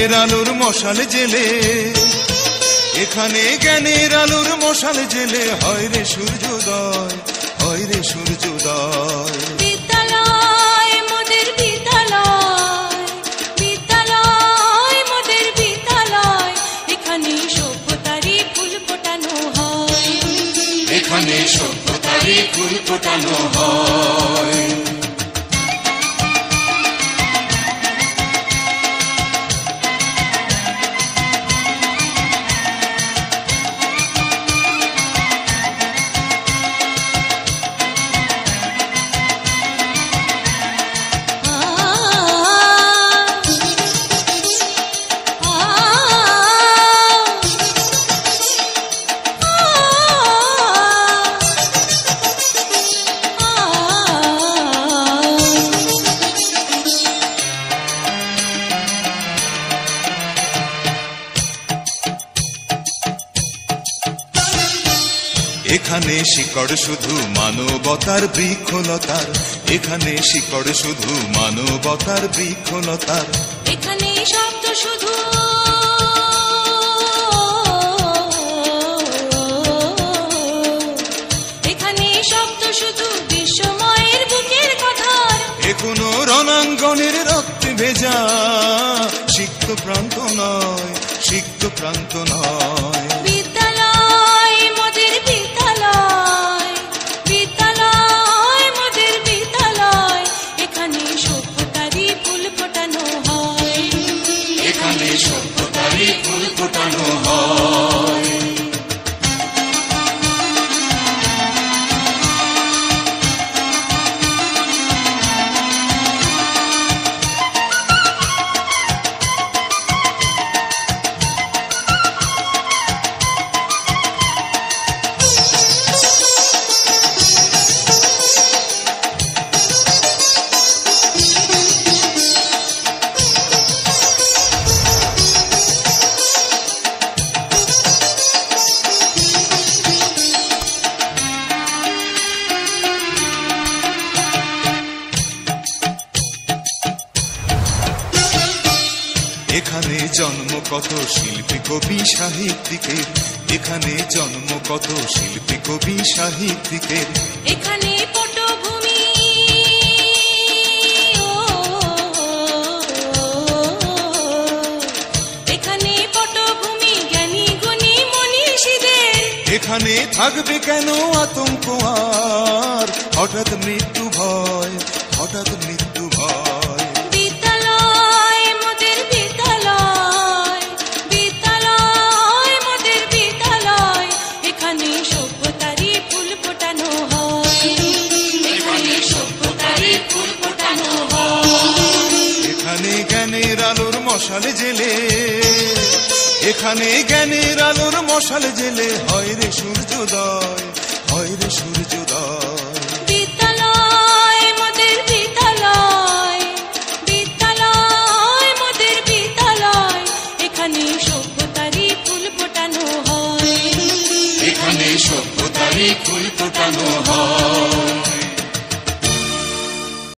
জ্ঞানের আলোর মশাল জেলে, এখানে জ্ঞানের আলোর মশাল জেলে হয় রে সূর্যোদয়, হয় রে সূর্যোদয়। বিদ্যালয় মোদের বিদ্যালয়, বিদ্যালয় মোদের বিদ্যালয়, এখানে সভ্যতারই ফুল ফোটানো হয়, এখানে সভ্যতারই ফুল ফোটানো হয়। এখানে শিকড় শুধু মানবতার বৃক্ষলতার, এখানে শিকড় শুধু মানবতার বৃক্ষলতার, এখানে শব্দ শুধু এখানে শব্দ শুধু বিশ্বময়ের বুকের কথার, এ কোনো রণাঙ্গনের রক্তে ভেজা সিক্ত প্রান্ত নয়, সিক্ত প্রান্ত নয়। বিদ্যালয় মোদের বিদ্যালয়, বিদ্যালয় মোদের বিদ্যালয়, এখানে সভ্যতারই ফুল ফোটানো হয়, এখানে সভ্যতারই ফুল ফোটানো হয়। এখানে জন্ম কত শিল্পী কবি সাহিত্যিকের, এখানে জন্ম কত শিল্পী কবি সাহিত্যিকের, এখানে পটভূমি এখানে পটভূমি জ্ঞানী গুণী মনীষীদের, এখানে থাকবে কেন আতঙ্ক আর হঠাৎ মৃত্যু ভয়, হঠাৎ মৃত্যু ভয়। বিদ্যালয় মোদের বিদ্যালয়, বিদ্যালয় মোদের বিদ্যালয়, এখানে সভ্যতারই ফুল ফোটানো হয়, এখানে সভ্যতারই ফুল ফোটানো হয়। এখানে জ্ঞানের আলোর মশাল জেলে, এখানে জ্ঞানের আলোর মশাল জেলে হয় রে সূর্যোদয়, হয় রে সূর্যোদয়। বিদ্যালয় মোদের বিদ্যালয়, বিদ্যালয় মোদের বিদ্যালয়, এখানে সভ্যতারই ফুল ফোটানো হয়, এখানে সভ্যতারই ফুল ফোটানো হয়।